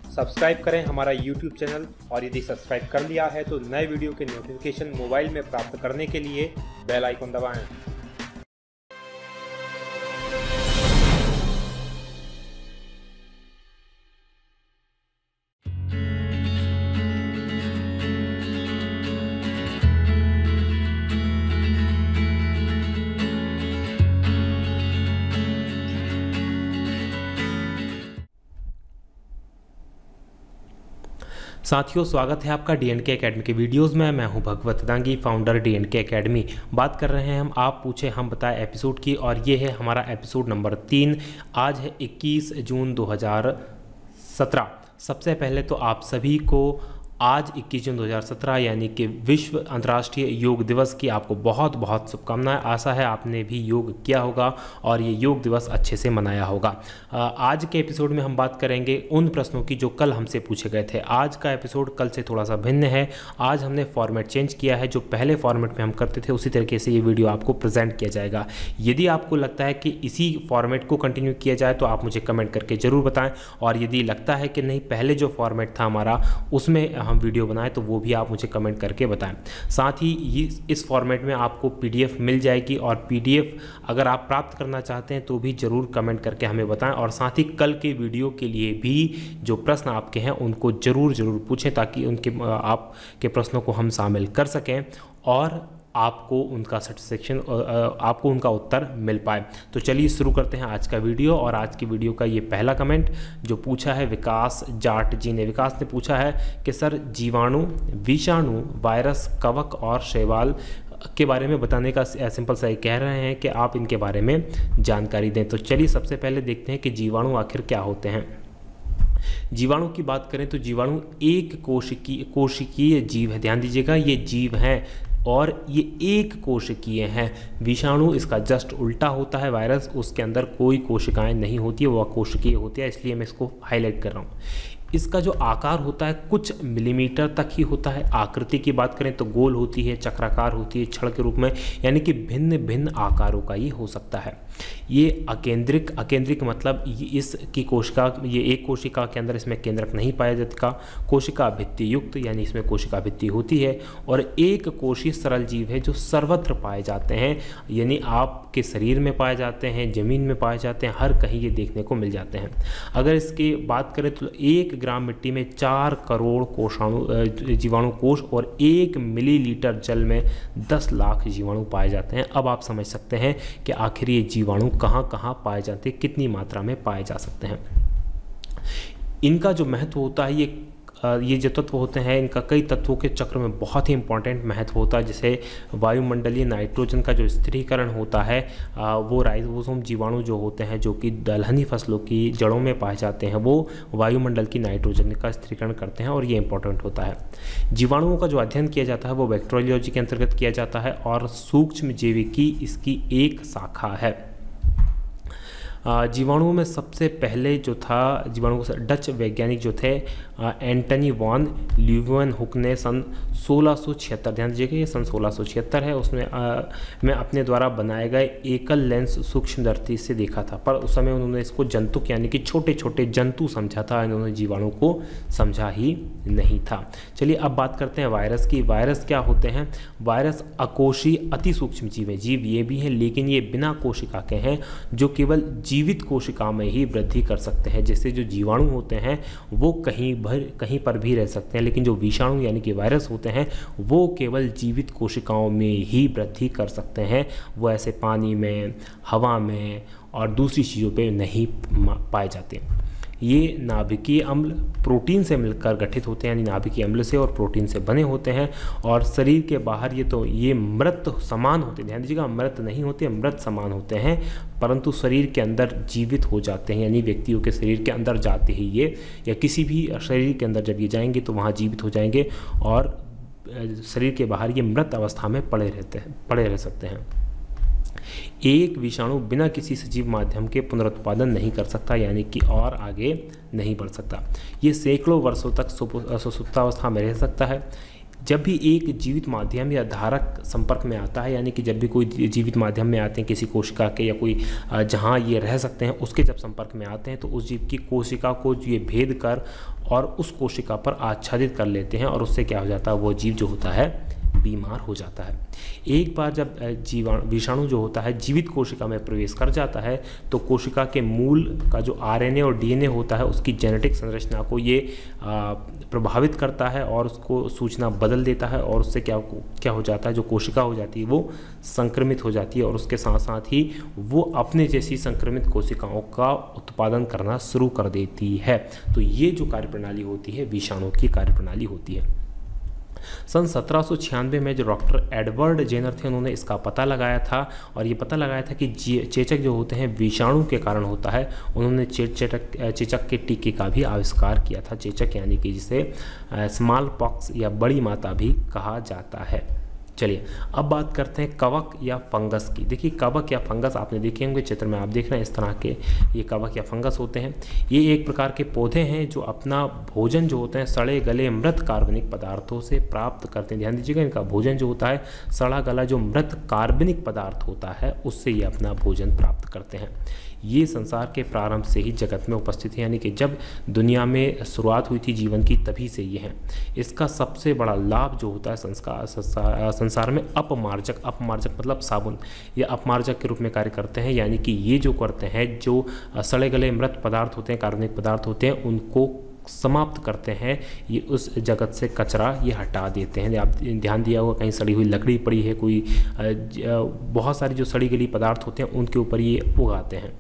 Subscribe करें हमारा YouTube channel और यदि सब्सक्राइब कर लिया है तो नए वीडियो के नोटिफिकेशन मोबाइल में प्राप्त करने के लिए बेल आइकन दबाएं। साथियों, स्वागत है आपका D&K एकेडमी के वीडियोस में। मैं हूं भगवत दांगी, फाउंडर D&K एकेडमी। बात कर रहे हैं हम आप पूछे हम बताए एपिसोड की, और ये है हमारा एपिसोड नंबर 3। आज है 21 जून 2017। सबसे पहले तो आप सभी को आज 21 जून 2017 यानी कि विश्व अंतर्राष्ट्रीय योग दिवस की आपको बहुत बहुत शुभकामनाएं। आशा है आपने भी योग किया होगा और ये योग दिवस अच्छे से मनाया होगा। आज के एपिसोड में हम बात करेंगे उन प्रश्नों की जो कल हमसे पूछे गए थे। आज का एपिसोड कल से थोड़ा सा भिन्न है। आज हमने फॉर्मेट चेंज किया है। जो पहले फॉर्मेट में हम करते थे उसी तरीके से ये वीडियो आपको प्रेजेंट किया जाएगा। यदि आपको लगता है कि इसी फॉर्मेट को कंटिन्यू किया जाए तो आप मुझे कमेंट करके ज़रूर बताएं, और यदि लगता है कि नहीं पहले जो फॉर्मेट था हमारा उसमें हम वीडियो बनाएं तो वो भी आप मुझे कमेंट करके बताएं। साथ ही इस फॉर्मेट में आपको PDF मिल जाएगी, और PDF अगर आप प्राप्त करना चाहते हैं तो भी ज़रूर कमेंट करके हमें बताएं। और साथ ही कल के वीडियो के लिए भी जो प्रश्न आपके हैं उनको ज़रूर पूछें, ताकि आपके प्रश्नों को हम शामिल कर सकें और आपको उनका सेटिस्फेक्शन, आपको उनका उत्तर मिल पाए। तो चलिए शुरू करते हैं आज का वीडियो। और आज की वीडियो का ये पहला कमेंट जो पूछा है विकास जाट जी ने। विकास ने पूछा है कि सर, जीवाणु, विषाणु, वायरस, कवक और शैवाल के बारे में बताने का सिंपल सा कह रहे हैं कि आप इनके बारे में जानकारी दें। तो चलिए सबसे पहले देखते हैं कि जीवाणु आखिर क्या होते हैं। जीवाणु की बात करें तो जीवाणु एक कोशिकीय जीव है। ध्यान दीजिएगा, ये जीव हैं और ये एक कोशिकीय हैं। विषाणु इसका जस्ट उल्टा होता है। वायरस, उसके अंदर कोई कोशिकाएं नहीं होती है, वह कोशिकीय होती है, इसलिए मैं इसको हाईलाइट कर रहा हूँ। इसका जो आकार होता है कुछ मिलीमीटर तक ही होता है। आकृति की बात करें तो गोल होती है, चक्राकार होती है, छड़ के रूप में, यानी कि भिन्न भिन्न आकारों का ये हो सकता है। ये अकेंद्रिक मतलब इसकी कोशिका, ये एक कोशिका के अंदर इसमें केंद्रक नहीं पाया जाता। कोशिका भित्ति युक्त, यानी इसमें कोशिका भित्ति होती है। और एक कोशीय सरल जीव है जो सर्वत्र पाए जाते हैं, यानी आपके शरीर में पाए जाते हैं, जमीन में पाए जाते हैं, हर कहीं ये देखने को मिल जाते हैं। अगर इसकी बात करें तो 1 ग्राम मिट्टी में 4 करोड़ जीवाणु कोष और 1 मिलीलीटर जल में 10 लाख जीवाणु पाए जाते हैं। अब आप समझ सकते हैं कि आखिर ये जीवाणु कहाँ कहाँ पाए जाते हैं, कितनी मात्रा में पाए जा सकते हैं। इनका जो महत्व होता है, ये जो तत्व होते हैं, इनका कई तत्वों के चक्र में बहुत ही इंपॉर्टेंट महत्व होता है। जैसे वायुमंडलीय नाइट्रोजन का जो स्थिरीकरण होता है, वो राइबोसोम जीवाणु जो होते हैं, जो कि दलहनी फसलों की जड़ों में पाए जाते हैं, वो वायुमंडल की नाइट्रोजन का स्थिरीकरण करते हैं, और ये इंपॉर्टेंट होता है। जीवाणुओं का जो अध्ययन किया जाता है वो बैक्टीरियोलॉजी के अंतर्गत किया जाता है, और सूक्ष्म जैविकी इसकी एक शाखा है। जीवाणुओं में सबसे पहले जो था, जीवाणुओं से डच वैज्ञानिक जो थे एंटनी वॉन ल्यूवेनहुक ने सन 1676, ध्यान दीजिएगा ये सन 1676 है, उसमें में अपने द्वारा बनाए गए एकल लेंस सूक्ष्मदर्शी से देखा था। पर उस समय उन्होंने इसको जंतुक यानी कि छोटे छोटे जंतु समझा था, इन्होंने जीवाणु को समझा ही नहीं था। चलिए अब बात करते हैं वायरस की। वायरस क्या होते हैं? वायरस अकोशीय अति सूक्ष्म जीव है। जीव ये भी हैं, लेकिन ये बिना कोशिका के हैं, जो केवल जीवित कोशिका में ही वृद्धि कर सकते हैं। जैसे जो जीवाणु होते हैं वो कहीं पर भी रह सकते हैं, लेकिन जो विषाणु यानी कि वायरस होते हैं वो केवल जीवित कोशिकाओं में ही वृद्धि कर सकते हैं। वो ऐसे पानी में, हवा में और दूसरी चीज़ों पे नहीं पाए जाते। ये नाभिकीय अम्ल प्रोटीन से मिलकर गठित होते हैं, यानी नाभिकीय अम्ल से और प्रोटीन से बने होते हैं। और शरीर के बाहर ये मृत समान होते हैं। ध्यान दीजिएगा, मृत नहीं होते, मृत समान होते हैं, परंतु शरीर के अंदर जीवित हो जाते हैं। यानी व्यक्तियों के शरीर के अंदर जाते ही ये, या किसी भी शरीर के अंदर जब ये जाएंगे तो वहाँ जीवित हो जाएंगे, और शरीर के बाहर ये मृत अवस्था में पड़े रह सकते हैं। एक विषाणु बिना किसी सजीव माध्यम के पुनरुत्पादन नहीं कर सकता, यानी कि और आगे नहीं बढ़ सकता। ये सैकड़ों वर्षों तक सुप्तावस्था में रह सकता है। जब भी एक जीवित माध्यम या धारक संपर्क में आता है, यानी कि जब भी कोई जीवित माध्यम में आते हैं किसी कोशिका के या कोई जहाँ ये रह सकते हैं उसके जब संपर्क में आते हैं, तो उस जीव की कोशिका को ये भेद कर और उस कोशिका पर आच्छादित कर लेते हैं और उससे क्या हो जाता है, वो जीव जो होता है बीमार हो जाता है। एक बार जब विषाणु जो होता है जीवित कोशिका में प्रवेश कर जाता है तो कोशिका के मूल का जो आरएनए और डीएनए होता है उसकी जेनेटिक संरचना को ये प्रभावित करता है और उसको सूचना बदल देता है और उससे क्या हो जाता है, जो कोशिका हो जाती है वो संक्रमित हो जाती है और उसके साथ साथ ही वो अपने जैसी संक्रमित कोशिकाओं का उत्पादन करना शुरू कर देती है। तो ये जो कार्यप्रणाली होती है विषाणु की कार्यप्रणाली होती है। सन 1796 में जो डॉक्टर एडवर्ड जेनर थे उन्होंने इसका पता लगाया था और ये पता लगाया था कि चेचक जो होते हैं विषाणु के कारण होता है। उन्होंने चेचक के टीके का भी आविष्कार किया था। चेचक यानी कि जिसे स्मॉल पॉक्स या बड़ी माता भी कहा जाता है। चलिए अब बात करते हैं कवक या फंगस की। देखिए कवक या फंगस आपने देखे होंगे चित्र में, आप देख रहे हैं इस तरह के ये कवक या फंगस होते हैं। ये एक प्रकार के पौधे हैं जो अपना भोजन जो होते हैं सड़े गले मृत कार्बनिक पदार्थों से प्राप्त करते हैं। ध्यान दीजिएगा, इनका भोजन जो होता है सड़ा गला जो मृत कार्बनिक पदार्थ होता है उससे ये अपना भोजन प्राप्त करते हैं। ये संसार के प्रारंभ से ही जगत में उपस्थित है, यानी कि जब दुनिया में शुरुआत हुई थी जीवन की तभी से ये हैं। इसका सबसे बड़ा लाभ जो होता है संसार में अपमार्जक मतलब साबुन, ये अपमार्जक के रूप में कार्य करते हैं। यानी कि ये जो करते हैं जो सड़े गले मृत पदार्थ होते हैं, कार्बनिक पदार्थ होते हैं, उनको समाप्त करते हैं। ये उस जगत से कचरा ये हटा देते हैं। आप ध्यान दिया होगा कहीं सड़ी हुई लकड़ी पड़ी है, कोई बहुत सारी जो सड़ी गली पदार्थ होते हैं उनके ऊपर ये उगाते हैं।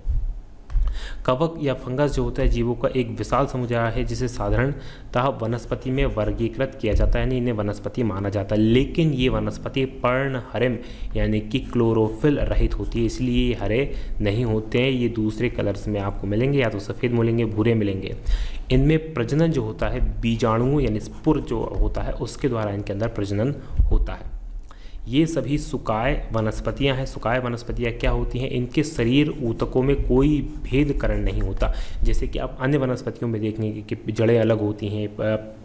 कवक या फंगस जो होता है जीवों का एक विशाल समुदाय है जिसे साधारणतः वनस्पति में वर्गीकृत किया जाता है, यानी इन्हें वनस्पति माना जाता है। लेकिन ये वनस्पति पर्णहरिम यानी कि क्लोरोफिल रहित होती है, इसलिए ये हरे नहीं होते हैं। ये दूसरे कलर्स में आपको मिलेंगे, या तो सफ़ेद मिलेंगे, भूरे मिलेंगे। इनमें प्रजनन जो होता है बीजाणुओं यानी स्पुर जो होता है उसके द्वारा इनके अंदर प्रजनन होता है। ये सभी सुकाय वनस्पतियां हैं। सुकाय वनस्पतियां क्या होती हैं, इनके शरीर ऊतकों में कोई भेदकरण नहीं होता। जैसे कि आप अन्य वनस्पतियों में देखेंगे कि जड़ें अलग होती हैं,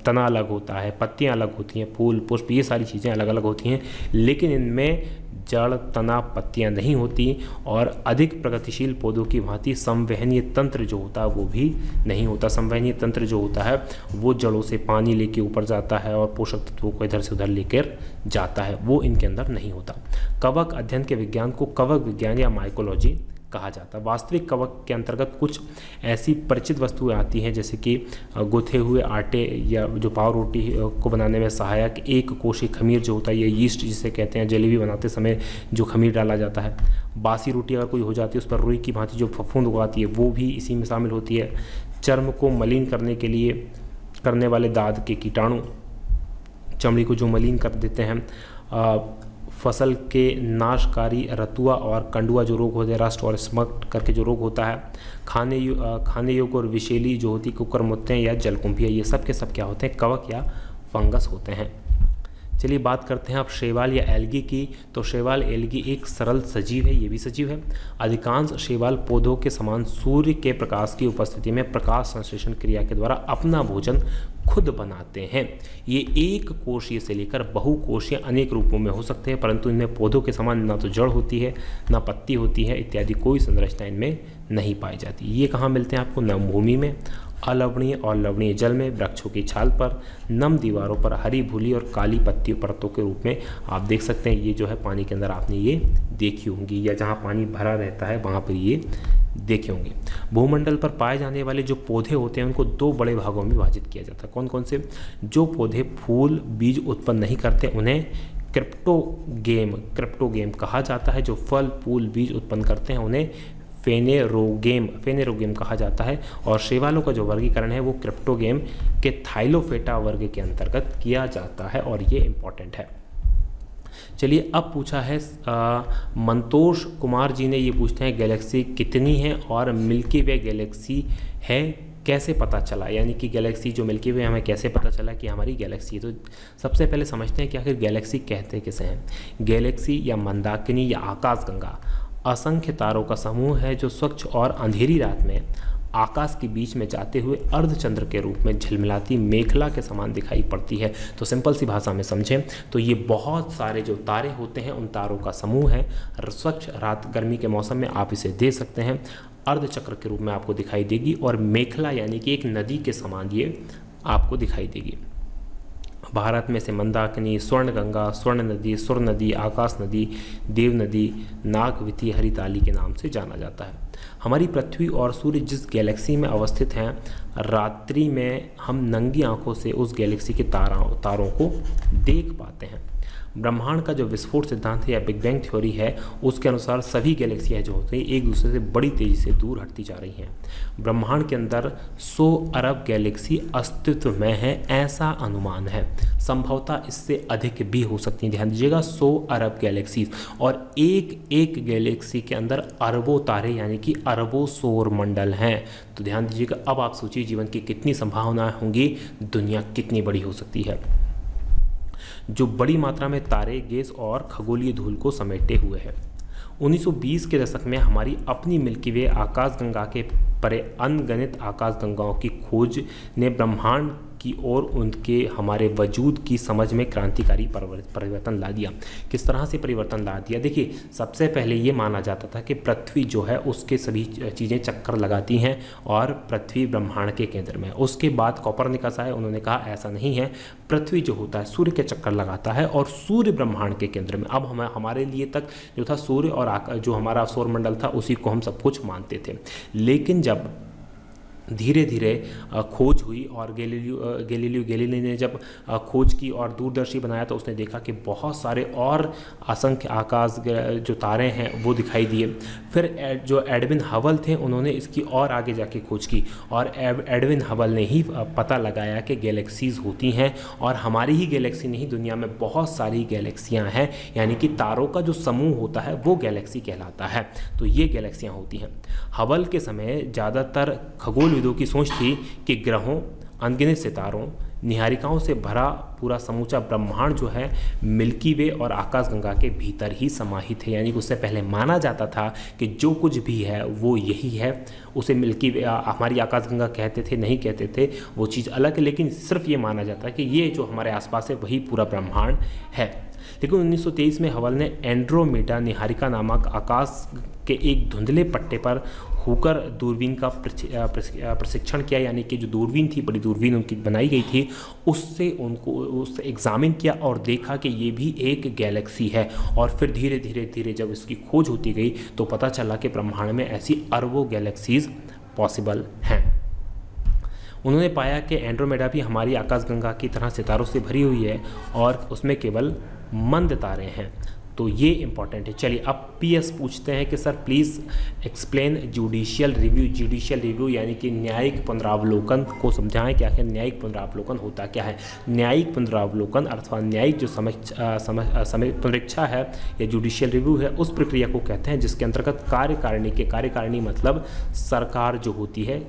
तना अलग होता है, पत्तियां अलग होती हैं, फूल पुष्प ये सारी चीज़ें अलग अलग होती हैं, लेकिन इनमें जड़ तना पत्तियां नहीं होती। और अधिक प्रगतिशील पौधों की भांति संवहनीय तंत्र जो होता है वो भी नहीं होता। संवहनीय तंत्र जो होता है वो जड़ों से पानी लेके ऊपर जाता है और पोषक तत्वों को इधर से उधर लेकर जाता है, वो इनके अंदर नहीं होता। कवक अध्ययन के विज्ञान को कवक विज्ञान या माइकोलॉजी कहा जाता है। वास्तविक कवक के अंतर्गत कुछ ऐसी परिचित वस्तुएं आती हैं जैसे कि गुथे हुए आटे या जो पाव रोटी को बनाने में सहायक एक कोशी खमीर जो होता है, ये यीस्ट जिसे कहते हैं, जलेबी बनाते समय जो खमीर डाला जाता है। बासी रोटी अगर कोई हो जाती है उस पर रुई की भांति जो फफूंद उगाती है वो भी इसी में शामिल होती है। चर्म को मलिन करने के लिए करने वाले दाद के कीटाणु चमड़ी को जो मलिन कर देते हैं। फसल के नाशकारी रतुआ और कंडुआ जो रोग होते हैं, रस्ट और स्मग्ड करके जो रोग होता है। खाने योग्य और विषैली जो होती कुकरमुत्तें या जलकुंभियाँ, ये सब के सब क्या होते हैं, कवक या फंगस होते हैं। चलिए बात करते हैं अब शैवाल या एल्गी की। तो शैवाल एल्गी एक सरल सजीव है, ये भी सजीव है। अधिकांश शैवाल पौधों के समान सूर्य के प्रकाश की उपस्थिति में प्रकाश संश्लेषण क्रिया के द्वारा अपना भोजन खुद बनाते हैं। ये एक कोशीय से लेकर बहुकोशीय अनेक रूपों में हो सकते हैं, परंतु इनमें पौधों के समान ना तो जड़ होती है, ना पत्ती होती है इत्यादि कोई संरचना इनमें नहीं पाई जाती। ये कहाँ मिलते हैं आपको, नम भूमि में, अलवणीय और लवणीय जल में, वृक्षों की छाल पर, नम दीवारों पर हरी भूली और काली पत्ती परतों के रूप में आप देख सकते हैं। ये जो है पानी के अंदर आपने ये देखी होंगी, या जहाँ पानी भरा रहता है वहाँ पर ये देखे होंगे। भूमंडल पर पाए जाने वाले जो पौधे होते हैं उनको दो बड़े भागों में विभाजित किया जाता है। कौन कौन से, जो पौधे फूल बीज उत्पन्न नहीं करते उन्हें क्रिप्टोगेम कहा जाता है। जो फल फूल बीज उत्पन्न करते हैं उन्हें फेनेरोगेम कहा जाता है। और शैवालों का जो वर्गीकरण है वो क्रिप्टोगेम के थाइलोफेटा वर्ग के अंतर्गत किया जाता है और ये इम्पॉर्टेंट है। चलिए अब पूछा है मंतोष कुमार जी ने, ये पूछते हैं गैलेक्सी कितनी है और मिल्की वे गैलेक्सी है कैसे पता चला, यानी कि गैलेक्सी जो मिल्की वे हमें कैसे पता चला कि हमारी गैलेक्सी है। तो सबसे पहले समझते हैं कि आखिर गैलेक्सी कहते किसे हैं। गैलेक्सी या मंदाकिनी या आकाशगंगा असंख्य तारों का समूह है जो स्वच्छ और अंधेरी रात में आकाश के बीच में जाते हुए अर्धचंद्र के रूप में झिलमिलाती मेखला के समान दिखाई पड़ती है। तो सिंपल सी भाषा में समझें तो ये बहुत सारे जो तारे होते हैं उन तारों का समूह है। स्वच्छ रात गर्मी के मौसम में आप इसे दे सकते हैं, अर्धचक्र के रूप में आपको दिखाई देगी। और मेखला यानी कि एक नदी के समान ये आपको दिखाई देगी। भारत में से मंदाकिनी, स्वर्णगंगा, स्वर्ण नदी, सुर नदी, आकाश नदी, देव नदी, नागवती, हरिताली के नाम से जाना जाता है। हमारी पृथ्वी और सूर्य जिस गैलेक्सी में अवस्थित हैं, रात्रि में हम नंगी आंखों से उस गैलेक्सी के तारों को देख पाते हैं। ब्रह्मांड का जो विस्फोट सिद्धांत है या बिग बैंग थ्योरी है, उसके अनुसार सभी गैलेक्सियाँ जो होती हैं एक दूसरे से बड़ी तेज़ी से दूर हटती जा रही हैं। ब्रह्मांड के अंदर 100 अरब गैलेक्सी अस्तित्व में है, ऐसा अनुमान है। संभवतः इससे अधिक भी हो सकती हैं। ध्यान दीजिएगा, 100 अरब गैलेक्सीज, और एक एक गैलेक्सी के अंदर अरबों तारे यानी कि अरबों सौर मंडल हैं। तो ध्यान दीजिएगा, अब आप सोचिए जीवन की कितनी संभावनाएं होंगी, दुनिया कितनी बड़ी हो सकती है, जो बड़ी मात्रा में तारे, गैस और खगोलीय धूल को समेटे हुए है। 1920 के दशक में हमारी अपनी मिल्की वे आकाशगंगा के परे अनगिनत आकाशगंगाओं की खोज ने ब्रह्मांड की और उनके हमारे वजूद की समझ में क्रांतिकारी परिवर्तन ला दिया। किस तरह से परिवर्तन ला दिया? देखिए, सबसे पहले ये माना जाता था कि पृथ्वी जो है उसके सभी चीज़ें चक्कर लगाती हैं और पृथ्वी ब्रह्मांड के केंद्र में। उसके बाद कोपरनिकस आए, उन्होंने कहा ऐसा नहीं है, पृथ्वी जो होता है सूर्य के चक्कर लगाता है और सूर्य ब्रह्मांड के केंद्र में। अब हमारे लिए तक जो था सूर्य और जो हमारा सौरमंडल था उसी को हम सब कुछ मानते थे। लेकिन जब धीरे धीरे खोज हुई और गैलीलियो ने जब खोज की और दूरदर्शी बनाया तो उसने देखा कि बहुत सारे और असंख्य आकाश जो तारे हैं वो दिखाई दिए। फिर जो एडविन हबल थे उन्होंने इसकी और आगे जाके खोज की और एडविन हबल ने ही पता लगाया कि गैलेक्सीज़ होती हैं और हमारी ही गैलेक्सी नहीं, दुनिया में बहुत सारी गैलेक्सियाँ हैं, यानी कि तारों का जो समूह होता है वो गैलेक्सी कहलाता है। तो ये गैलेक्सियाँ होती हैं। हबल के समय ज़्यादातर खगोलविदों की सोच थी कि ग्रहों, अनगिनत सितारों, निहारिकाओं से भरा पूरा समूचा ब्रह्मांड जो है मिल्की वे और आकाशगंगा के भीतर ही समाहित है। यानी कि उससे पहले माना जाता था कि जो कुछ भी है वो यही है। उसे मिल्की वे हमारी आकाशगंगा कहते थे, नहीं कहते थे, वो चीज़ अलग है, लेकिन सिर्फ ये माना जाता है कि ये जो हमारे आसपास है वही पूरा ब्रह्मांड है। लेकिन 1923 में हबल ने एंड्रोमेडा निहारिका नामक आकाश के एक धुंधले पट्टे पर होकर दूरबीन का प्रशिक्षण किया, यानी कि जो दूरबीन थी, बड़ी दूरबीन उनकी बनाई गई थी, उससे एग्जामिन किया और देखा कि ये भी एक गैलेक्सी है। और फिर धीरे धीरे जब इसकी खोज होती गई तो पता चला कि ब्रह्मांड में ऐसी अरबों गैलेक्सीज पॉसिबल हैं। उन्होंने पाया कि एंड्रोमेडा भी हमारी आकाशगंगा की तरह सितारों से भरी हुई है और उसमें केवल मंद तारे हैं। तो ये इंपॉर्टेंट है। चलिए अब पीएस पूछते हैं कि sir please explain judicial review. Judicial review यानी कि न्यायिक पुनरावलोकन को समझाएं कि आखिर न्यायिक पुनरावलोकन होता क्या है। न्यायिक पुनरावलोकन अथवा न्यायिक जो पुनरीक्षा है या जुडिशियल रिव्यू है, उस प्रक्रिया को कहते हैं जिसके अंतर्गत कार्यकारिणी मतलब सरकार जो होती है,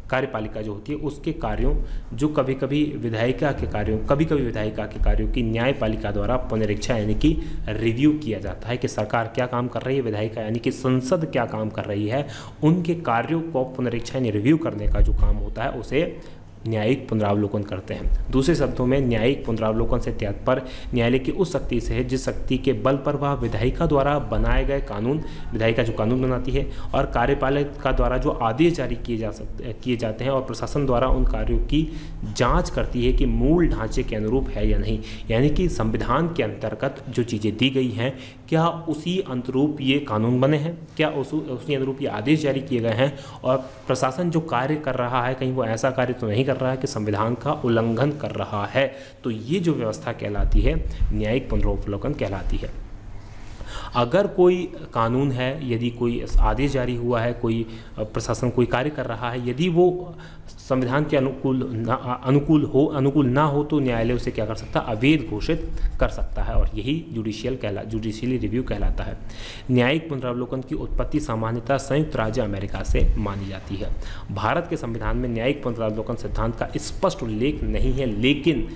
कार्यपालिका जो होती है उसके कार्यों, जो कभी कभी विधायिका के कार्यों की न्यायपालिका द्वारा पुनरीक्षा यानी कि रिव्यू किया जाता है कि सरकार क्या काम कर रही है, विधायिका यानी कि संसद क्या काम कर रही है, उनके कार्यों को पुनरीक्षा यानी रिव्यू करने का जो काम होता है उसे न्यायिक पुनरावलोकन करते हैं। दूसरे शब्दों में न्यायिक पुनरावलोकन से तात्पर्य न्यायालय की उस शक्ति से है जिस शक्ति के बल पर वह विधायिका द्वारा बनाए गए कानून, विधायिका जो कानून बनाती है, और कार्यपालिका द्वारा जो आदेश जारी किए जाते हैं और प्रशासन द्वारा उन कार्यों की जांच करती है कि मूल ढांचे के अनुरूप है या नहीं। यानी कि संविधान के अंतर्गत जो चीज़ें दी गई हैं क्या उसी अनुरूप ये कानून बने हैं, क्या उसी अनुरूप ये आदेश जारी किए गए हैं, और प्रशासन जो कार्य कर रहा है कहीं वो ऐसा कार्य तो नहीं कर रहा है कि संविधान का उल्लंघन कर रहा है। तो ये जो व्यवस्था कहलाती है न्यायिक पुनरावलोकन कहलाती है। अगर कोई कानून है, यदि कोई आदेश जारी हुआ है, कोई प्रशासन कोई कार्य कर रहा है, यदि वो संविधान के अनुकूल ना हो तो न्यायालय उसे क्या कर सकता है, अवैध घोषित कर सकता है, और यही जुडिशियल रिव्यू कहलाता है। न्यायिक पुनरावलोकन की उत्पत्ति सामान्यतः संयुक्त राज्य अमेरिका से मानी जाती है। भारत के संविधान में न्यायिक पुनरावलोकन सिद्धांत का स्पष्ट उल्लेख नहीं है, लेकिन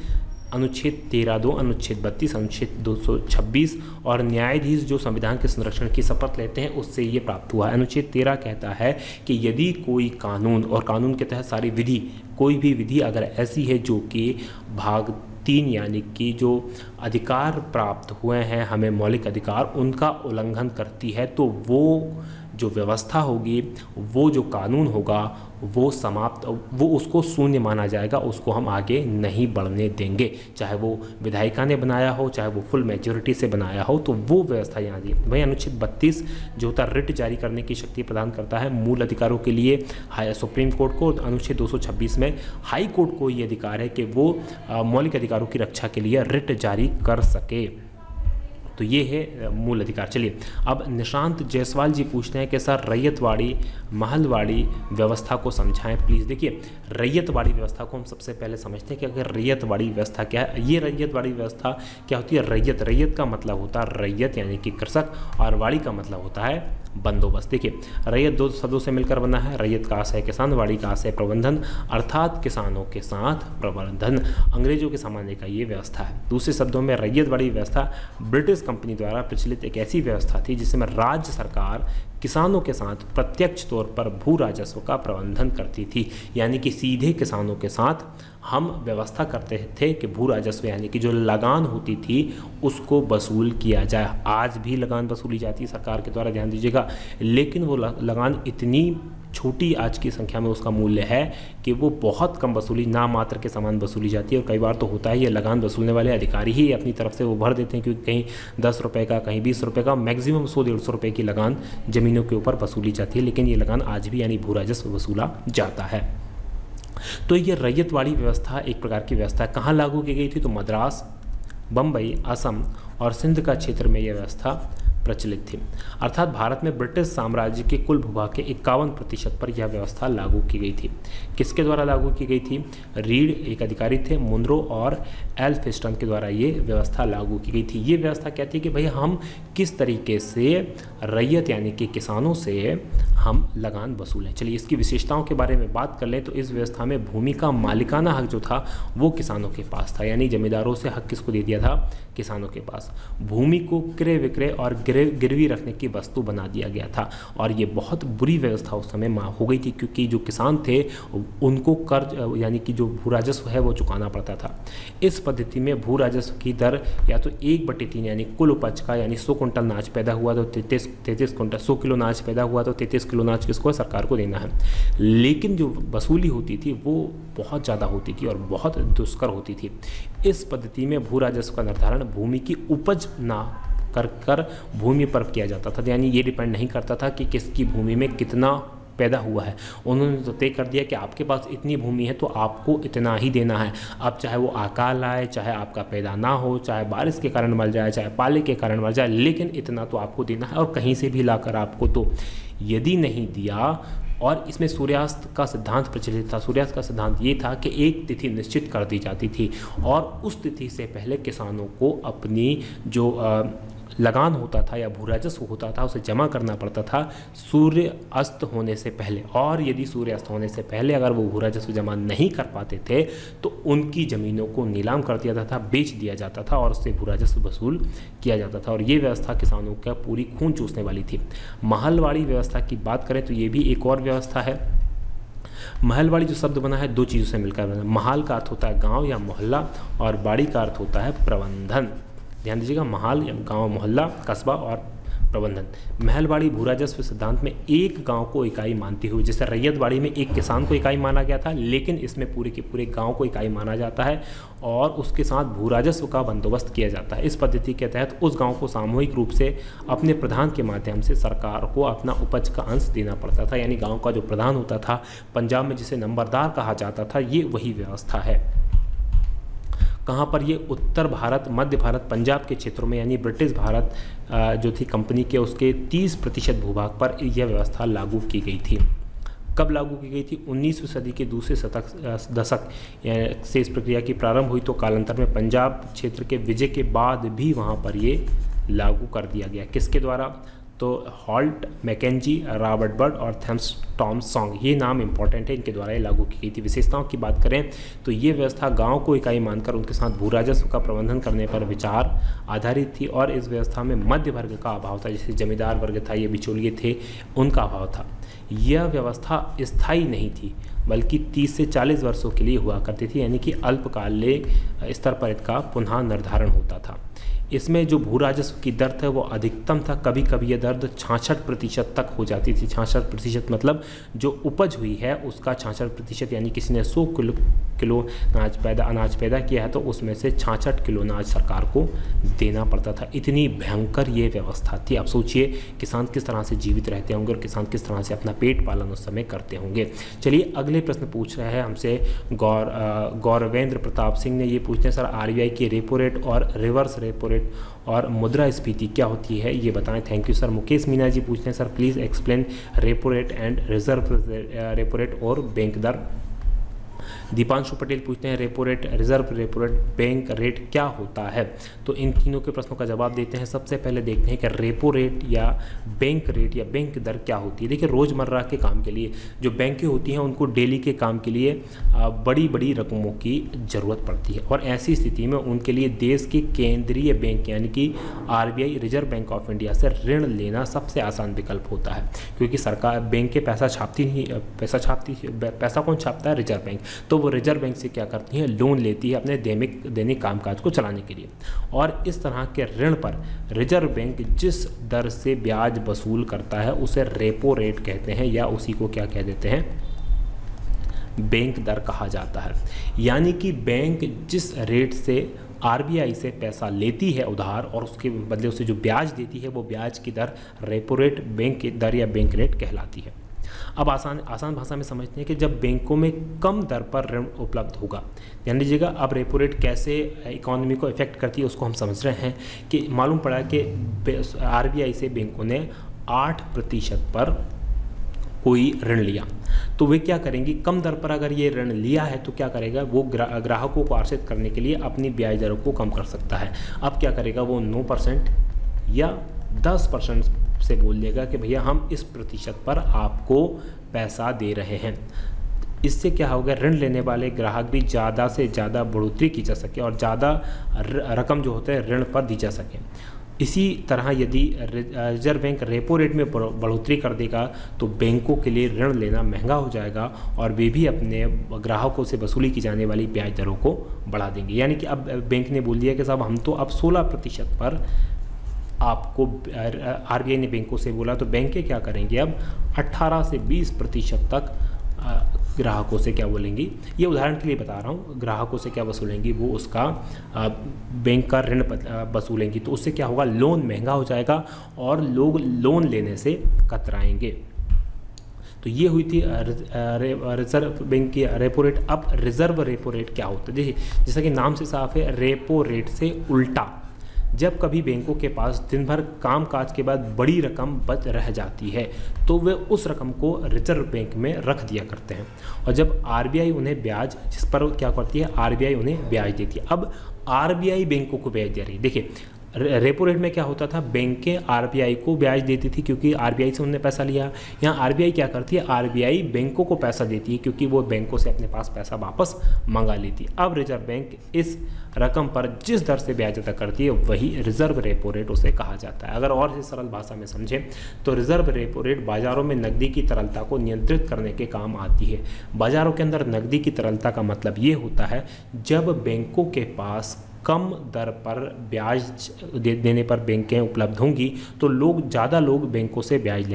अनुच्छेद 13(2), अनुच्छेद 32, अनुच्छेद 226 और न्यायाधीश जो संविधान के संरक्षण की शपथ लेते हैं उससे ये प्राप्त हुआ है। अनुच्छेद 13 कहता है कि यदि कोई कानून, और कानून के तहत सारी विधि, कोई भी विधि अगर ऐसी है जो कि भाग 3 यानी कि जो अधिकार प्राप्त हुए हैं हमें मौलिक अधिकार, उनका उल्लंघन करती है, तो वो जो व्यवस्था होगी, वो जो कानून होगा वो समाप्त, वो उसको शून्य माना जाएगा, उसको हम आगे नहीं बढ़ने देंगे। चाहे वो विधायिका ने बनाया हो, चाहे वो फुल मेजॉरिटी से बनाया हो, तो वो व्यवस्था यहाँ दी। वही अनुच्छेद 32 जो होता है रिट जारी करने की शक्ति प्रदान करता है मूल अधिकारों के लिए सुप्रीम कोर्ट को। अनुच्छेद 226 में हाई कोर्ट को ये अधिकार है कि वो मौलिक अधिकारों की रक्षा के लिए रिट जारी कर सके। तो ये है मूल अधिकार। चलिए अब निशांत जायसवाल जी पूछते हैं कि सर रैयतवाड़ी महलवाड़ी व्यवस्था को समझाएं प्लीज़। देखिए रैयतवाड़ी व्यवस्था को हम सबसे पहले समझते हैं कि अगर रैयतवाड़ी व्यवस्था क्या है। ये रैयतवाड़ी व्यवस्था क्या होती है? रैयत का मतलब होता है रैयत यानी कि कृषक, और वाड़ी का मतलब होता है बंदोबस्त। देखिए रैयत दो शब्दों से मिलकर बना है। रैयत का आशय किसान, वाड़ी का आशय प्रबंधन, अर्थात किसानों के साथ प्रबंधन। अंग्रेजों के ज़माने का ये व्यवस्था है। दूसरे शब्दों में रैयतवाड़ी व्यवस्था ब्रिटिश कंपनी द्वारा प्रचलित एक ऐसी व्यवस्था थी जिसमें राज्य सरकार किसानों के साथ प्रत्यक्ष तौर पर भू राजस्व का प्रबंधन करती थी। यानी कि सीधे किसानों के साथ हम व्यवस्था करते थे कि भू राजस्व यानी कि जो लगान होती थी उसको वसूल किया जाए। आज भी लगान वसूली जाती है सरकार के द्वारा, ध्यान दीजिएगा, लेकिन वो लगान इतनी छोटी आज की संख्या में उसका मूल्य है कि वो बहुत कम वसूली, ना मात्र के समान वसूली जाती है। और कई बार तो होता है ये लगान वसूलने वाले अधिकारी ही अपनी तरफ से वो भर देते हैं, क्योंकि कहीं 10 रुपये का, कहीं 20 रुपये का, मैक्सिमम 100-150 रुपये की लगान ज़मीनों के ऊपर वसूली जाती है। लेकिन ये लगान आज भी यानी भू राजस्व वसूला जाता है। तो ये रैयतवाड़ी व्यवस्था एक प्रकार की व्यवस्था कहाँ लागू की गई थी? तो मद्रास, बम्बई, असम और सिंध का क्षेत्र में यह व्यवस्था प्रचलित थी। अर्थात भारत में ब्रिटिश साम्राज्य के कुल भूभाग के 51% पर यह व्यवस्था लागू की गई थी। किसके द्वारा लागू की गई थी? रीड एक अधिकारी थे, मुनरो और एल्फिस्टन के द्वारा ये व्यवस्था लागू की गई थी। ये व्यवस्था क्या थी कि भाई हम किस तरीके से रैयत यानी कि किसानों से हम लगान वसूलें। चलिए इसकी विशेषताओं के बारे में बात कर लें तो इस व्यवस्था में भूमि का मालिकाना हक जो था वो किसानों के पास था, यानी जमींदारों से हक किसको दे दिया था? किसानों के पास। भूमि को क्रय विक्रय और गिरवी रखने की वस्तु बना दिया गया था। और ये बहुत बुरी व्यवस्था उस समय हो गई थी, क्योंकि जो किसान थे उनको कर्ज यानी कि जो भू राजस्व है वो चुकाना पड़ता था। इस पद्धति में भू राजस्व की दर या तो 1/3 यानी कुल उपज का, यानी 100 कुंटल अनाज पैदा हुआ तो 33 कुंटल, 100 किलो अनाज पैदा हुआ तो 33 किलो अनाज किसको? सरकार को देना है। लेकिन जो वसूली होती थी वो बहुत ज़्यादा होती थी और बहुत दुष्कर होती थी। इस पद्धति में भू राजस्व का निर्धारण भूमि की उपज ना कर भूमि पर किया जाता था। यानी ये डिपेंड नहीं करता था कि किसकी भूमि में कितना पैदा हुआ है। उन्होंने तो तय कर दिया कि आपके पास इतनी भूमि है तो आपको इतना ही देना है। अब चाहे वो अकाल आए, चाहे आपका पैदा ना हो, चाहे बारिश के कारण मर जाए, चाहे पाले के कारण मर जाए, लेकिन इतना तो आपको देना है। और कहीं से भी लाकर आपको तो यदि नहीं दिया। और इसमें सूर्यास्त का सिद्धांत प्रचलित था। सूर्यास्त का सिद्धांत ये था कि एक तिथि निश्चित कर दी जाती थी और उस तिथि से पहले किसानों को अपनी जो लगान होता था या भू राजस्व होता था उसे जमा करना पड़ता था सूर्य अस्त होने से पहले। और यदि सूर्य अस्त होने से पहले अगर वो भू राजस्व जमा नहीं कर पाते थे तो उनकी ज़मीनों को नीलाम कर दिया जाता था, बेच दिया जाता था और उससे भू राजस्व वसूल किया जाता था। और ये व्यवस्था किसानों का पूरी खून चूसने वाली थी। महलवाड़ी व्यवस्था की बात करें तो ये भी एक और व्यवस्था है। महलवाड़ी जो शब्द बना है दो चीज़ों से मिलकर बना। महल का अर्थ होता है गाँव या मोहल्ला और वाड़ी का अर्थ होता है प्रबंधन। ध्यान दीजिएगा, महल या गांव, मोहल्ला, कस्बा और प्रबंधन। महलवाड़ी भू राजस्व सिद्धांत में एक गांव को इकाई मानती हुई, जैसे रैयतवाड़ी में एक किसान को इकाई माना गया था, लेकिन इसमें पूरे के पूरे गांव को इकाई माना जाता है और उसके साथ भू राजस्व का बंदोबस्त किया जाता है। इस पद्धति के तहत उस गाँव को सामूहिक रूप से अपने प्रधान के माध्यम से सरकार को अपना उपज का अंश देना पड़ता था। यानी गाँव का जो प्रधान होता था, पंजाब में जिसे नंबरदार कहा जाता था, ये वही व्यवस्था है। कहाँ पर? ये उत्तर भारत, मध्य भारत, पंजाब के क्षेत्रों में, यानी ब्रिटिश भारत जो थी कंपनी के, उसके 30% भूभाग पर यह व्यवस्था लागू की गई थी। कब लागू की गई थी? 19वीं सदी के दूसरे दशक से इस प्रक्रिया की प्रारंभ हुई। तो कालांतर में पंजाब क्षेत्र के विजय के बाद भी वहाँ पर ये लागू कर दिया गया। किसके द्वारा? तो हॉल्ट, मैकेंजी, रॉबर्ट बर्ड और थॉमस टॉमसॉन्ग, ये नाम इंपॉर्टेंट है, इनके द्वारा ये लागू की गई थी। विशेषताओं की बात करें तो ये व्यवस्था गांव को इकाई मानकर उनके साथ भू राजस्व का प्रबंधन करने पर विचार आधारित थी। और इस व्यवस्था में मध्य वर्ग का अभाव था, जैसे जमींदार वर्ग था, ये बिचौलिए थे, उनका अभाव था। यह व्यवस्था स्थायी नहीं थी बल्कि 30 से 40 वर्षों के लिए हुआ करती थी, यानी कि अल्पकालिक स्तर पर इसका पुनः निर्धारण होता था। इसमें जो भू राजस्व की दर था वो अधिकतम था, कभी कभी यह दर 66% तक हो जाती थी। 66% मतलब जो उपज हुई है उसका 66%, यानी किसी ने 100 किलो अनाज पैदा किया है तो उसमें से 66 किलो अनाज सरकार को देना पड़ता था। इतनी भयंकर ये व्यवस्था थी। अब सोचिए किसान किस तरह से जीवित रहते होंगे और किसान किस तरह से अपना पेट पालन उस समय करते होंगे। चलिए अगले प्रश्न पूछ रहे हैं हमसे गौरवेंद्र प्रताप सिंह ने। ये पूछते हैं सर आरबीआई की रेपो रेट और रिवर्स रेपो रेट और मुद्रास्फीति क्या होती है, ये बताएं। Thank you sir. Mukesh Meena ji पूछते हैं sir please explain repo rate and reserve repo rate और बैंक दर। दीपांशु पटेल पूछते हैं repo rate, reserve repo rate, bank rate क्या होता है। तो इन तीनों के प्रश्नों का जवाब देते हैं। सबसे पहले देखते हैं कि रेपो रेट या बैंक रेट या बैंक दर क्या होती है। देखिए रोज़मर्रा के काम के लिए जो बैंकें होती हैं उनको डेली के काम के लिए बड़ी बड़ी रकमों की ज़रूरत पड़ती है और ऐसी स्थिति में उनके लिए देश के केंद्रीय बैंक यानी कि RBI reserve bank of India से ऋण लेना सबसे आसान विकल्प होता है, क्योंकि सरकार बैंक के पैसा कौन छापता है, रिजर्व बैंक। तो वो रिजर्व बैंक से क्या करती है, लोन लेती है अपने दैनिक कामकाज को चलाने के लिए। और इस तरह के ऋण पर रिजर्व बैंक जिस दर से ब्याज वसूल करता है उसे रेपो रेट कहते हैं, या उसी को क्या कह देते हैं, बैंक दर कहा जाता है। यानी कि बैंक जिस रेट से आरबीआई से पैसा लेती है उधार और उसके बदले उसे जो ब्याज देती है वो ब्याज की दर रेपो रेट, बैंक की दर या बैंक रेट कहलाती है। अब आसान भाषा में समझते हैं कि जब बैंकों में कम दर पर ऋण उपलब्ध होगा, ध्यान दीजिएगा। अब रेपो रेट कैसे इकोनॉमी को इफेक्ट करती है उसको हम समझ रहे हैं कि मालूम पड़ा कि आरबीआई से बैंकों ने 8% पर कोई ऋण लिया, तो वे क्या करेंगी, कम दर पर अगर ये ऋण लिया है तो क्या करेगा, वो ग्राहकों को आकर्षित करने के लिए अपनी ब्याज दरों को कम कर सकता है। अब क्या करेगा, वो 9% या 10% से बोल देगा कि भैया हम इस प्रतिशत पर आपको पैसा दे रहे हैं। इससे क्या होगा, ऋण लेने वाले ग्राहक भी ज़्यादा से ज़्यादा बढ़ोतरी की जा सके और ज़्यादा रकम जो होता है ऋण पर दी जा सके। इसी तरह यदि रिजर्व बैंक रेपो रेट में बढ़ोतरी कर देगा तो बैंकों के लिए ऋण लेना महंगा हो जाएगा और वे भी अपने ग्राहकों से वसूली की जाने वाली ब्याज दरों को बढ़ा देंगे। यानी कि अब बैंक ने बोल दिया कि साहब हम तो अब 16% पर आपको, आरबीआई ने बैंकों से बोला, तो बैंकें क्या करेंगे, अब 18 से 20% तक ग्राहकों से क्या बोलेंगी, ये उदाहरण के लिए बता रहा हूँ, ग्राहकों से क्या वसूलेंगी, वो उसका बैंक का ऋण वसूलेंगी। तो उससे क्या होगा, लोन महंगा हो जाएगा और लोग लोन लेने से कतराएंगे। तो ये हुई थी रिजर्व बैंक की रेपो रेट। अब रिजर्व रेपो रेट क्या होता है, देखिए जैसा कि नाम से साफ है, रेपो रेट से उल्टा। जब कभी बैंकों के पास दिन भर काम काज के बाद बड़ी रकम बच रह जाती है तो वे उस रकम को रिजर्व बैंक में रख दिया करते हैं और जब आरबीआई उन्हें ब्याज, जिस पर क्या करती है, आरबीआई उन्हें ब्याज देती है। अब आरबीआई बैंकों को ब्याज दे रही है। देखिए रेपो रेट में क्या होता था, बैंकें आरबीआई को ब्याज देती थी क्योंकि आरबीआई से उन्होंने पैसा लिया। यहाँ आरबीआई क्या करती है, आरबीआई बैंकों को पैसा देती है क्योंकि वो बैंकों से अपने पास पैसा वापस मंगा लेती है। अब रिजर्व बैंक इस रकम पर जिस दर से ब्याज अदा करती है वही रिजर्व रेपो रेट उसे कहा जाता है। अगर और से सरल भाषा में समझें तो रिजर्व रेपो रेट बाजारों में नकदी की तरलता को नियंत्रित करने के काम आती है। बाजारों के अंदर नकदी की तरलता का मतलब ये होता है जब बैंकों के पास कम दर पर ब्याज देने पर बैंकें उपलब्ध होंगी तो ज़्यादा लोग बैंकों से ब्याज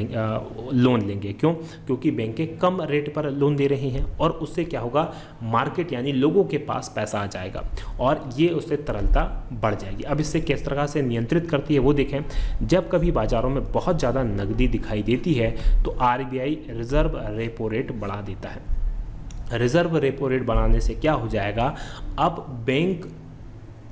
लोन लेंगे। क्यों? क्योंकि बैंकें कम रेट पर लोन दे रही हैं और उससे क्या होगा, मार्केट यानी लोगों के पास पैसा आ जाएगा और ये उससे तरलता बढ़ जाएगी। अब इससे किस तरह से नियंत्रित करती है वो देखें। जब कभी बाज़ारों में बहुत ज़्यादा नकदी दिखाई देती है तो आरबीआई रिजर्व रेपो रेट बढ़ा देता है। रिजर्व रेपो रेट बढ़ाने से क्या हो जाएगा, अब बैंक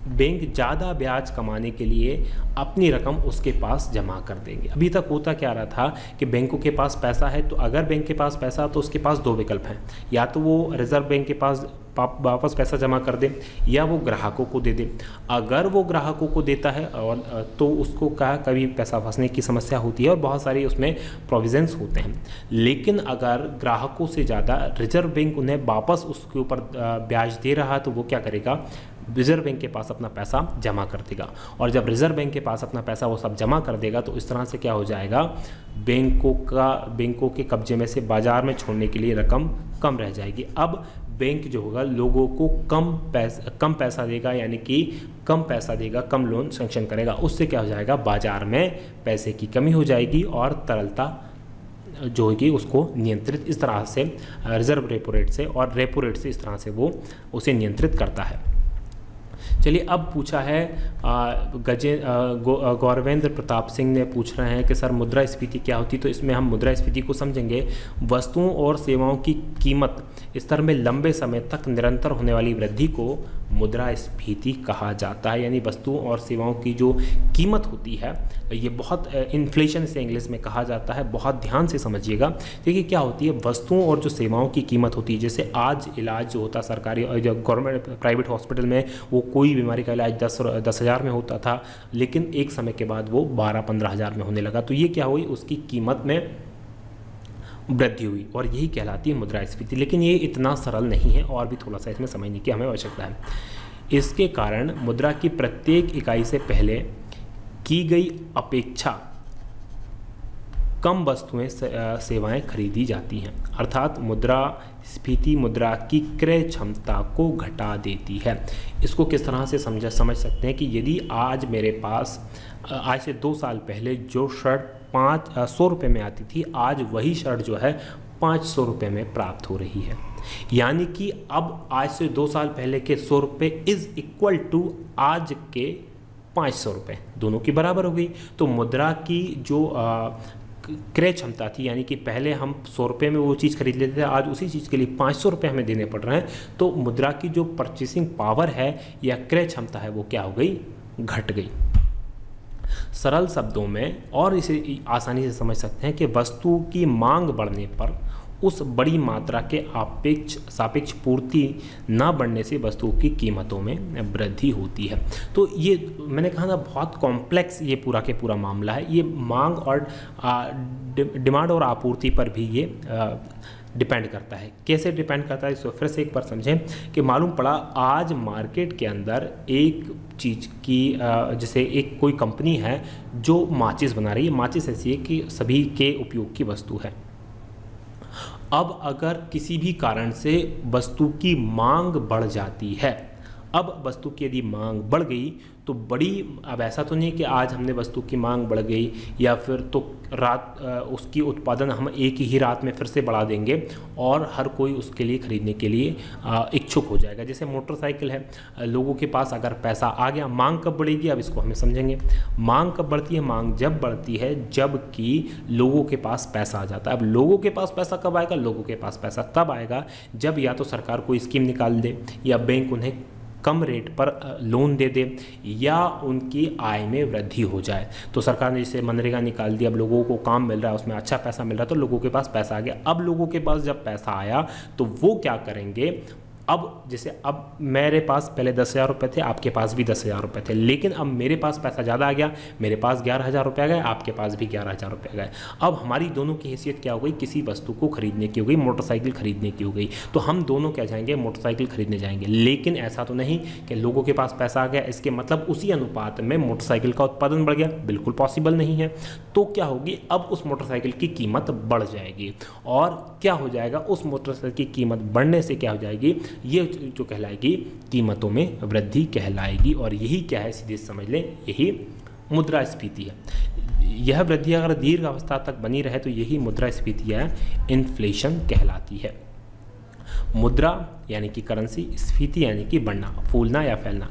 ज़्यादा ब्याज कमाने के लिए अपनी रकम उसके पास जमा कर देंगे। अभी तक होता क्या रहा था कि बैंकों के पास पैसा है तो अगर बैंक के पास पैसा तो उसके पास दो विकल्प हैं, या तो वो रिजर्व बैंक के पास वापस पैसा जमा कर दे या वो ग्राहकों को दे दे। अगर वो ग्राहकों को देता है और तो उसको कभी पैसा फंसने की समस्या होती है और बहुत सारी उसमें प्रोविजंस होते हैं। लेकिन अगर ग्राहकों से ज़्यादा रिजर्व बैंक उन्हें वापस उसके ऊपर ब्याज दे रहा है तो वो क्या करेगा, रिजर्व बैंक के पास अपना पैसा जमा कर देगा और जब रिजर्व बैंक के पास अपना पैसा वो सब जमा कर देगा तो इस तरह से क्या हो जाएगा, बैंकों के कब्जे में से बाजार में छोड़ने के लिए रकम कम रह जाएगी। अब बैंक जो होगा लोगों को कम पैसा देगा, यानी कि कम पैसा देगा, कम लोन सैंक्शन करेगा। उससे क्या हो जाएगा, बाजार में पैसे की कमी हो जाएगी और तरलता जो होगी उसको नियंत्रित इस तरह से रिजर्व रेपो रेट से और रेपो रेट से इस तरह से वो उसे नियंत्रित करता है। चलिए अब पूछा है गौरवेंद्र प्रताप सिंह ने पूछ रहे हैं कि सर मुद्रास्फीति क्या होती है। तो इसमें हम मुद्रास्फीति को समझेंगे, वस्तुओं और सेवाओं की कीमत स्तर में लंबे समय तक निरंतर होने वाली वृद्धि को मुद्रास्फीति कहा जाता है। यानी वस्तुओं और सेवाओं की जो कीमत होती है, ये बहुत इन्फ्लेशन से इंग्लिश में कहा जाता है, बहुत ध्यान से समझिएगा। देखिए क्या होती है, वस्तुओं और जो सेवाओं की कीमत होती है, जैसे आज इलाज जो होता सरकारी और जो गवर्नमेंट प्राइवेट हॉस्पिटल में वो कोई बीमारी का इलाज 10,000 में होता था, लेकिन एक समय के बाद वो 12-15 हज़ार में होने लगा। तो ये क्या हुई, उसकी कीमत में वृद्धि हुई और यही कहलाती है मुद्रास्फीति। लेकिन ये इतना सरल नहीं है और भी थोड़ा सा इसमें समझने की हमें आवश्यकता है। इसके कारण मुद्रा की प्रत्येक इकाई से पहले की गई अपेक्षा कम वस्तुएं सेवाएं खरीदी जाती हैं, अर्थात मुद्रास्फीति मुद्रा की क्रय क्षमता को घटा देती है। इसको किस तरह से समझ सकते हैं कि यदि आज मेरे पास आज से 2 साल पहले जो शर्ट 100 रुपये में आती थी, आज वही शर्ट जो है 500 रुपये में प्राप्त हो रही है। यानी कि अब आज से 2 साल पहले के 100 रुपये इज इक्वल टू आज के 500 रुपये, दोनों की बराबर हो गई। तो मुद्रा की जो क्रय क्षमता थी, यानी कि पहले हम 100 रुपये में वो चीज़ खरीद लेते थे, आज उसी चीज़ के लिए 500 रुपये हमें देने पड़ रहे हैं। तो मुद्रा की जो परचेसिंग पावर है या क्रय क्षमता है वो क्या हो गई, घट गई। सरल शब्दों में और इसे आसानी से समझ सकते हैं कि वस्तु की मांग बढ़ने पर उस बड़ी मात्रा के सापेक्ष पूर्ति न बढ़ने से वस्तुओं की कीमतों में वृद्धि होती है। तो ये मैंने कहा ना, बहुत कॉम्प्लेक्स ये पूरा के पूरा मामला है। ये मांग और डिमांड और आपूर्ति पर भी ये डिपेंड करता है। कैसे डिपेंड करता है, इसको फिर से एक बार समझें कि मालूम पड़ा आज मार्केट के अंदर एक चीज़ की जैसे एक कोई कंपनी है जो माचिस बना रही है। माचिस ऐसी है कि सभी के उपयोग की वस्तु है। अब अगर किसी भी कारण से वस्तु की मांग बढ़ जाती है, अब वस्तु की यदि मांग बढ़ गई तो अब ऐसा तो नहीं कि आज हमने वस्तु की मांग बढ़ गई या फिर तो उसकी उत्पादन हम एक ही रात में फिर से बढ़ा देंगे और हर कोई उसके लिए खरीदने के लिए इच्छुक हो जाएगा। जैसे मोटरसाइकिल है, लोगों के पास अगर पैसा आ गया, मांग कब बढ़ेगी, अब इसको हमें समझेंगे। मांग कब बढ़ती है, मांग जब बढ़ती है जबकि लोगों के पास पैसा आ जाता है। अब लोगों के पास पैसा कब आएगा, लोगों के पास पैसा तब आएगा जब या तो सरकार कोई स्कीम निकाल दे या बैंक उन्हें कम रेट पर लोन दे दे या उनकी आय में वृद्धि हो जाए। तो सरकार ने जैसे मनरेगा निकाल दिया, अब लोगों को काम मिल रहा है, उसमें अच्छा पैसा मिल रहा है, तो लोगों के पास पैसा आ गया। अब लोगों के पास जब पैसा आया तो वो क्या करेंगे, अब जैसे अब मेरे पास पहले 10,000 रुपये थे, आपके पास भी 10,000 रुपये थे, लेकिन अब मेरे पास पैसा ज़्यादा आ गया, मेरे पास 11,000 रुपये आ गए, आपके पास भी 11,000 रुपये आ गए। अब हमारी दोनों की हैसियत क्या हो गई, किसी वस्तु को खरीदने की हो गई, मोटरसाइकिल खरीदने की हो गई। तो हम दोनों क्या जाएंगे, मोटरसाइकिल खरीदने जाएंगे। लेकिन ऐसा तो नहीं कि लोगों के पास पैसा आ गया इसके मतलब उसी अनुपात में मोटरसाइकिल का उत्पादन बढ़ गया, बिल्कुल पॉसिबल नहीं है। तो क्या होगी, अब उस मोटरसाइकिल की कीमत बढ़ जाएगी और क्या हो जाएगा, उस मोटरसाइकिल की कीमत बढ़ने से क्या हो जाएगी, ये जो कहलाएगी कीमतों में वृद्धि कहलाएगी। और यही क्या है, सीधे समझ लें, यही मुद्रास्फीति है। यह वृद्धि अगर दीर्घ अवस्था तक बनी रहे तो यही मुद्रास्फीति या इन्फ्लेशन कहलाती है। मुद्रा यानी कि करेंसी, स्फीति यानी कि बढ़ना, फूलना या फैलना।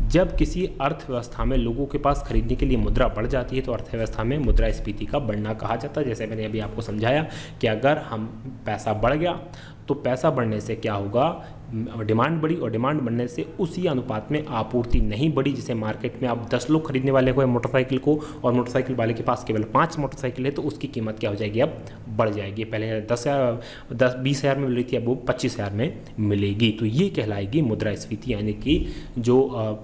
जब किसी अर्थव्यवस्था में लोगों के पास खरीदने के लिए मुद्रा बढ़ जाती है तो अर्थव्यवस्था में मुद्रास्फीति का बढ़ना कहा जाता है। जैसे मैंने अभी आपको समझाया कि अगर हम पैसा बढ़ गया तो पैसा बढ़ने से क्या होगा, डिमांड बढ़ी और डिमांड बढ़ने से उसी अनुपात में आपूर्ति नहीं बढ़ी। जैसे मार्केट में अब 10 लोग खरीदने वाले को मोटरसाइकिल को और मोटरसाइकिल वाले के पास केवल 5 मोटरसाइकिल है तो उसकी कीमत क्या हो जाएगी, अब बढ़ जाएगी। पहले 20,000 में मिल रही थी, अब वो 25,000 में मिलेगी। तो ये कहलाएगी मुद्रास्फीति, यानी कि जो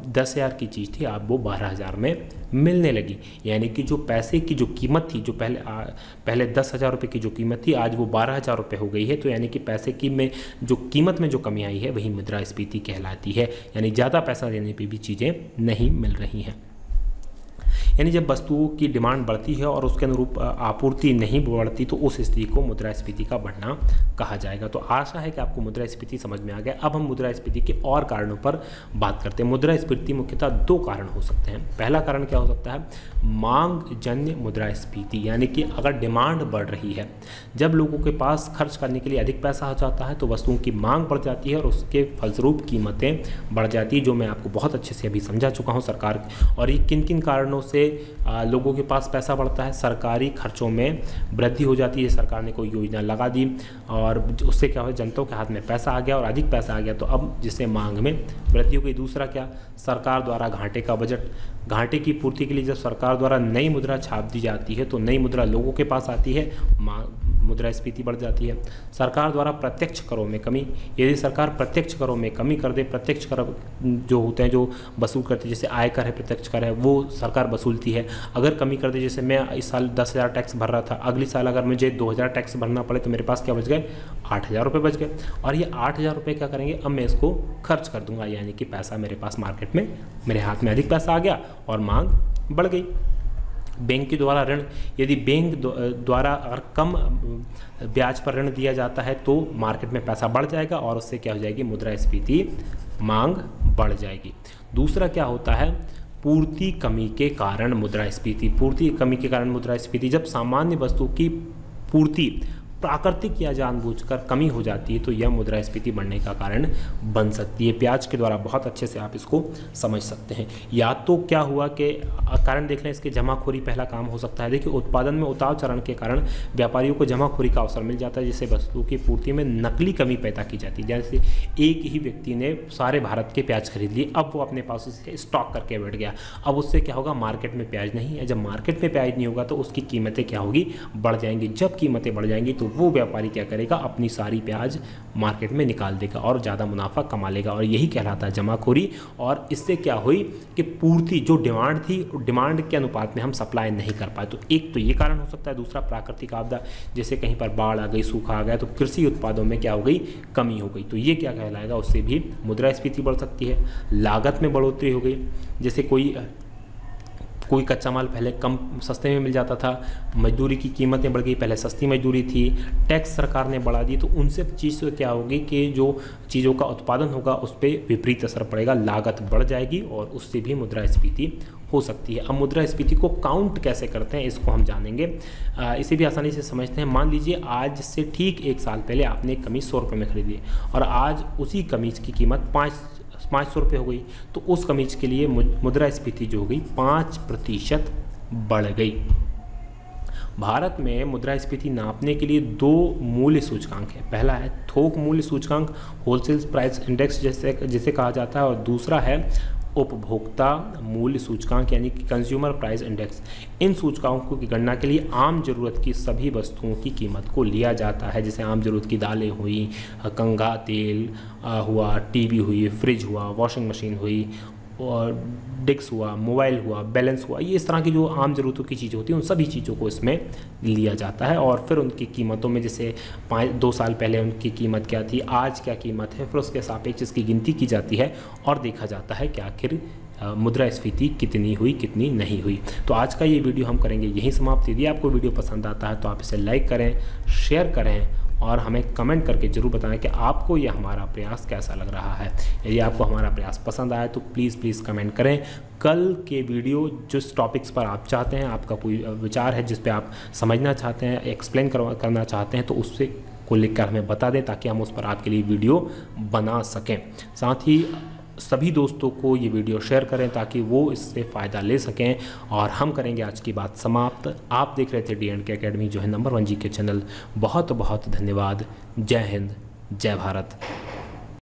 10,000 की चीज़ थी अब वो 12,000 में मिलने लगी। यानी कि जो पैसे की जो कीमत थी, जो पहले 10,000 रुपये की जो कीमत थी आज वो 12,000 रुपये हो गई है। तो यानी कि पैसे की में जो कीमत में जो कमी आई है वही मुद्रास्फीति कहलाती है। यानी ज़्यादा पैसा देने पे भी चीज़ें नहीं मिल रही हैं। यानी जब वस्तुओं की डिमांड बढ़ती है और उसके अनुरूप आपूर्ति नहीं बढ़ती तो उस स्थिति को मुद्रास्फीति का बढ़ना कहा जाएगा। तो आशा है कि आपको मुद्रास्फीति समझ में आ गया। अब हम मुद्रास्फीति के और कारणों पर बात करते हैं। मुद्रास्फीति मुख्यतः दो कारण हो सकते हैं। पहला कारण क्या हो सकता है, मांग जन्य मुद्रास्फीति, यानी कि अगर डिमांड बढ़ रही है, जब लोगों के पास खर्च करने के लिए अधिक पैसा हो जाता है तो वस्तुओं की मांग बढ़ जाती है और उसके फलस्वरूप कीमतें बढ़ जाती है, जो मैं आपको बहुत अच्छे से अभी समझा चुका हूँ सरकार। और ये किन किन कारणों से लोगों के पास पैसा बढ़ता है, सरकारी खर्चों में वृद्धि हो जाती है, सरकार ने कोई योजना लगा दी और उससे क्या हो, जनता के हाथ में पैसा आ गया और अधिक पैसा आ गया तो अब जिससे मांग में वृद्धि हो गई। दूसरा क्या, सरकार द्वारा घाटे का बजट, घाटे की पूर्ति के लिए जब सरकार द्वारा नई मुद्रा छाप दी जाती है तो नई मुद्रा लोगों के पास आती है, मुद्रास्फीति बढ़ जाती है। सरकार द्वारा प्रत्यक्ष करों में कमी, यदि सरकार प्रत्यक्ष करों में कमी कर दे, प्रत्यक्ष कर जो होते हैं जो वसूल करते हैं, जैसे आयकर है, प्रत्यक्ष कर है, वो सरकार वसूलती है, अगर कमी कर दे, जैसे मैं इस साल 10,000 टैक्स भर रहा था, अगले साल अगर मुझे 2,000 टैक्स भरना पड़े तो मेरे पास क्या बच गए, 8,000 रुपये बच गए। और ये 8,000 रुपये क्या करेंगे, अब मैं इसको खर्च कर दूंगा, यानी कि पैसा मेरे पास मार्केट में, मेरे हाथ में अधिक पैसा आ गया और मांग बढ़ गई। बैंक के द्वारा ऋण, यदि बैंक द्वारा अगर कम ब्याज पर ऋण दिया जाता है तो मार्केट में पैसा बढ़ जाएगा और उससे क्या हो जाएगी, मुद्रास्फीति, मांग बढ़ जाएगी। दूसरा क्या होता है, पूर्ति कमी के कारण मुद्रास्फीति, पूर्ति कमी के कारण मुद्रास्फीति, जब सामान्य वस्तु की पूर्ति प्राकृतिक या जानबूझकर कमी हो जाती है तो यह मुद्रास्फीति बढ़ने का कारण बन सकती है। ब्याज के द्वारा बहुत अच्छे से आप इसको समझ सकते हैं। या तो क्या हुआ कि कारण देख लें इसके, जमाखोरी पहला काम हो सकता है। देखिए, उत्पादन में उतार चढ़ाव के कारण व्यापारियों को जमाखोरी का अवसर मिल जाता है, जिससे वस्तु की पूर्ति में नकली कमी पैदा की जाती है। जैसे एक ही व्यक्ति ने सारे भारत के प्याज खरीद लिए, अब वो अपने पास उससे स्टॉक करके बैठ गया, अब उससे क्या होगा, मार्केट में प्याज नहीं है। जब मार्केट में प्याज नहीं होगा तो उसकी कीमतें क्या होगी, बढ़ जाएंगी। जब कीमतें बढ़ जाएंगी तो वो व्यापारी क्या करेगा, अपनी सारी प्याज मार्केट में निकाल देगा और ज़्यादा मुनाफा कमा लेगा, और यही कहलाता है जमाखोरी। और इससे क्या हुई कि पूर्ति, जो डिमांड थी, डिमांड के अनुपात में हम सप्लाई नहीं कर पाए। तो एक तो ये कारण हो सकता है। दूसरा, प्राकृतिक आपदा, जैसे कहीं पर बाढ़ आ गई, सूखा आ गया तो कृषि उत्पादों में क्या हो गई, कमी हो गई, तो ये क्या कहलाएगा, उससे भी मुद्रास्फीति बढ़ सकती है। लागत में बढ़ोतरी हो गई, जैसे कोई कच्चा माल पहले कम सस्ते में मिल जाता था, मजदूरी की कीमतें बढ़ गई, पहले सस्ती मजदूरी थी, टैक्स सरकार ने बढ़ा दी, तो उनसे चीज़ से क्या होगी कि जो चीज़ों का उत्पादन होगा उस पर विपरीत असर पड़ेगा, लागत बढ़ जाएगी और उससे भी मुद्रास्फीति हो सकती है। अब मुद्रास्फीति को काउंट कैसे करते हैं इसको हम जानेंगे। इसे भी आसानी से समझते हैं। मान लीजिए आज से ठीक 1 साल पहले आपने एक कमीज 100 रुपये में खरीदी और आज उसी कमीज की कीमत 500 रुपये हो गई, तो उस कमीज के लिए मुद्रास्फीति जो हो गई 5% बढ़ गई। भारत में मुद्रास्फीति नापने के लिए 2 मूल्य सूचकांक है। पहला है थोक मूल्य सूचकांक, होलसेल प्राइस इंडेक्स जिसे कहा जाता है, और दूसरा है उपभोक्ता मूल्य सूचकांक यानी कि कंज्यूमर प्राइस इंडेक्स। इन सूचकांकों की गणना के लिए आम जरूरत की सभी वस्तुओं की कीमत को लिया जाता है, जैसे आम जरूरत की दालें हुई, कंघा तेल हुआ, टीवी हुई, फ्रिज हुआ, वॉशिंग मशीन हुई, और डिस्क हुआ, मोबाइल हुआ, बैलेंस हुआ, ये इस तरह की जो आम ज़रूरतों की चीज़ें होती हैं उन सभी चीज़ों को इसमें लिया जाता है। और फिर उनकी कीमतों में, जैसे 2 साल पहले उनकी कीमत क्या थी, आज क्या कीमत है, फिर उसके सापेक्ष इसकी गिनती की जाती है और देखा जाता है कि आखिर मुद्रास्फीति कितनी हुई, कितनी नहीं हुई। तो आज का ये वीडियो हम करेंगे यहीं समाप्त। यदि आपको वीडियो पसंद आता है तो आप इसे लाइक करें, शेयर करें और हमें कमेंट करके ज़रूर बताएं कि आपको यह हमारा प्रयास कैसा लग रहा है। यदि आपको हमारा प्रयास पसंद आए तो प्लीज़ कमेंट करें। कल के वीडियो जिस टॉपिक्स पर आप चाहते हैं, आपका कोई विचार है जिस पे आप समझना चाहते हैं, एक्सप्लेन करना चाहते हैं, तो उससे को लिखकर हमें बता दें ताकि हम उस पर आपके लिए वीडियो बना सकें। साथ ही सभी दोस्तों को ये वीडियो शेयर करें ताकि वो इससे फ़ायदा ले सकें। और हम करेंगे आज की बात समाप्त। आप देख रहे थे D&K एकेडमी, जो है नंबर 1 GK चैनल। बहुत बहुत धन्यवाद। जय हिंद, जय भारत।